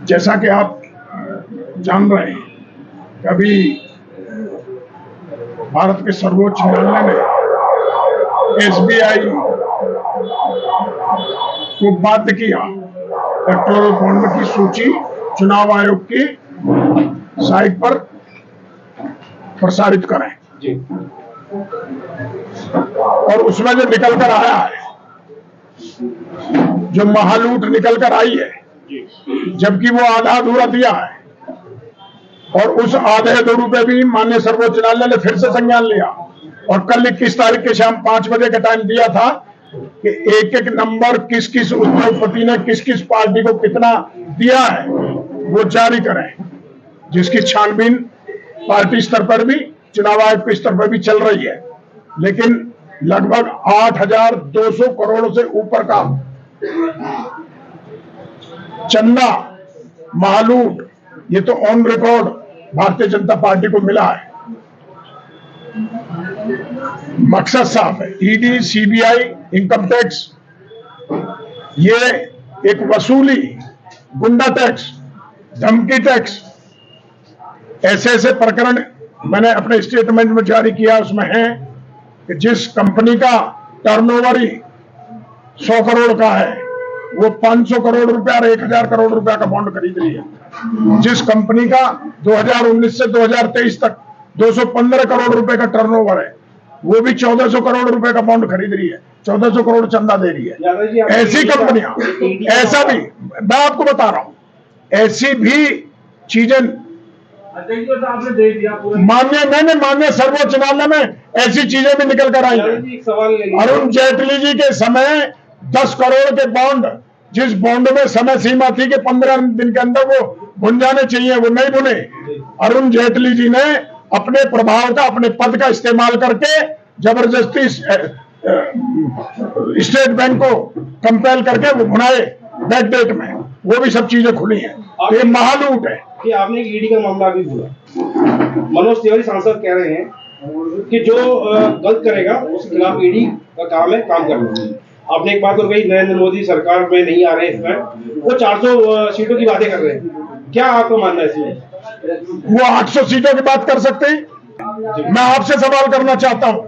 जैसा कि आप जान रहे हैं कि अभी भारत के सर्वोच्च न्यायालय ने एसबीआई को बाध्य किया इलेक्टोरल बॉन्ड की सूची चुनाव आयोग की साइट पर प्रसारित करें जी। और उसमें जो निकल कर आया है, जो महालूट निकल कर आई है, जबकि वो आधा अधूरा दिया है, और उस आधे अधूरे भी माननीय सर्वोच्च न्यायालय ने फिर से संज्ञान लिया और कल 21 तारीख के शाम 5 बजे का टाइम दिया था कि एक एक नंबर किस किस उद्योगपति ने किस किस पार्टी को कितना दिया है वो जारी करें, जिसकी छानबीन पार्टी स्तर पर भी चुनाव आयोग के स्तर पर भी चल रही है। लेकिन लगभग 8,200 करोड़ से ऊपर का चंदा महालूट, ये तो on record Bharatiya Janata party को मिला है। मकसद साफ है, ईडी, सीबीआई, इनकम टैक्स, ये एक वसूली, गुंडा टैक्स, धमकी टैक्स, ऐसे ऐसे प्रकरण मैंने अपने स्टेटमेंट में जारी किया। उसमें है कि जिस कंपनी का टर्नओवर ही 100 करोड़ का है, वो 500 करोड़ रुपया और 1,000 करोड़ रुपया का बॉन्ड खरीद रही है। जिस कंपनी का 2019 से 2023 तक 215 करोड़ रुपए का टर्नओवर है, वो भी 1,400 करोड़ रुपए का बॉन्ड खरीद रही है, 1,400 करोड़ चंदा दे रही है। ऐसी कंपनियां, ऐसा भी मैं आपको बता रहा हूं, ऐसी भी चीजें मान्य सर्वोच्च न्यायालय में ऐसी चीजें भी निकल कर आई। अरुण जेटली जी के समय 10 करोड़ के बॉन्ड, जिस बॉन्ड में समय सीमा थी कि 15 दिन के अंदर वो बुन जाने चाहिए, वो नहीं बुने। अरुण जेटली जी ने अपने प्रभाव का, अपने पद का इस्तेमाल करके जबरदस्ती स्टेट बैंक को कंपेल करके वो भुनाए बैक डेट में, वो भी सब चीजें खुली हैं। ये महालूट है। कि आपने ईडी का मामला भी बोला, मनोज तिवारी सांसद कह रहे हैं कि जो गलत करेगा उसके खिलाफ ईडी का काम है काम करना। आपने एक बात और कही, नरेंद्र मोदी सरकार में नहीं आ रहे, इसमें वो 400 सीटों की बातें कर रहे हैं, क्या आपको मानना है इसमें? वो 800 सीटों की बात कर सकते हैं? मैं आपसे सवाल करना चाहता हूं,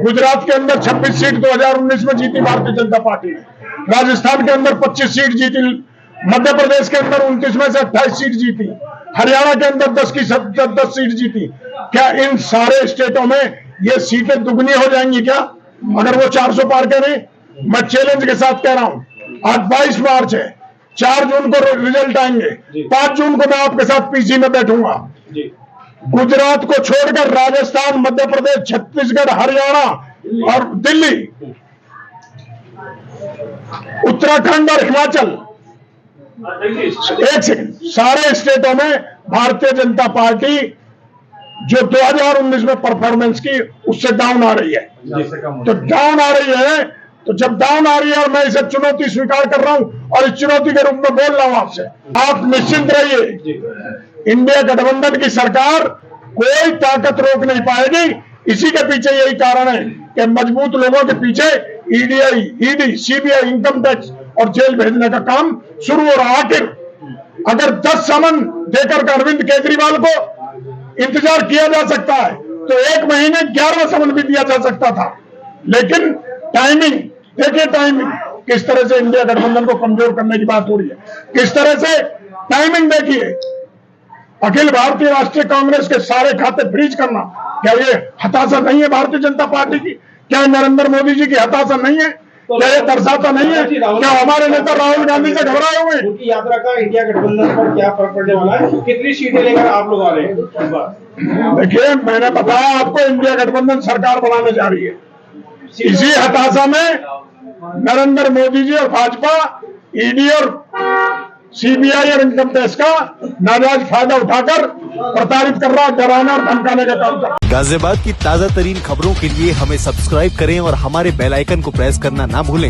गुजरात के अंदर 26 सीट 2019 में जीती भारतीय जनता पार्टी ने, राजस्थान के अंदर 25 सीट जीती, मध्य प्रदेश के अंदर 29 में से 28 सीट जीती, हरियाणा के अंदर 10 की 10 सीट जीती। क्या इन सारे स्टेटों में ये सीटें दुगनी हो जाएंगी क्या अगर वो 400 पार करें? मैं चैलेंज के साथ कह रहा हूं, आज 22 मार्च है, 4 जून को रिजल्ट आएंगे, 5 जून को मैं आपके साथ पीसी में बैठूंगा। गुजरात को छोड़कर राजस्थान, मध्य प्रदेश, छत्तीसगढ़, हरियाणा और दिल्ली, उत्तराखंड और हिमाचल, एक सेकंड, सारे स्टेटों में भारतीय जनता पार्टी जो 2019 में परफॉर्मेंस की उससे डाउन आ रही है। तो डाउन आ रही है, तो जब डाउन आ रही है और मैं इसे चुनौती स्वीकार कर रहा हूं और इस चुनौती के रूप में बोल रहा हूं आपसे, आप निश्चिंत रहिए, इंडिया गठबंधन की सरकार कोई ताकत रोक नहीं पाएगी। इसी के पीछे यही कारण है कि मजबूत लोगों के पीछे ईडी, सीबीआई, इनकम टैक्स और जेल भेजने का काम शुरू हो रहा। आखिर अगर 10 समन देकर अरविंद केजरीवाल को इंतजार किया जा सकता है तो 1 महीने 11 समन भी दिया जा सकता था। लेकिन टाइमिंग देखिए, टाइमिंग किस तरह से इंडिया गठबंधन को कमजोर करने की बात हो रही है, किस तरह से टाइमिंग देखिए। अखिल भारतीय राष्ट्रीय कांग्रेस के सारे खाते फ्रीज करना, क्या ये हताशा नहीं है भारतीय जनता पार्टी की? क्या नरेंद्र मोदी जी की हताशा नहीं है? क्या ये दर्शाता नहीं है क्या हमारे नेता राहुल गांधी से घबराए हुए? उनकी यात्रा का इंडिया गठबंधन पर क्या फर्क पड़ने वाला है? कितनी सीटें लेकर आप लोग आ रहे हैं? देखिए, मैंने बताया आपको, इंडिया गठबंधन सरकार बनाने जा रही है। इसी हताशा में नरेंद्र मोदी जी और भाजपा ईडी और सीबीआई और इनकम टैक्स का नाजायज फायदा उठाकर प्रताड़ित कर रहा, डराने और धमकाने का काम कर रहा। गाजियाबाद की ताजा तरीन खबरों के लिए हमें सब्सक्राइब करें और हमारे बेल आइकन को प्रेस करना ना भूलें।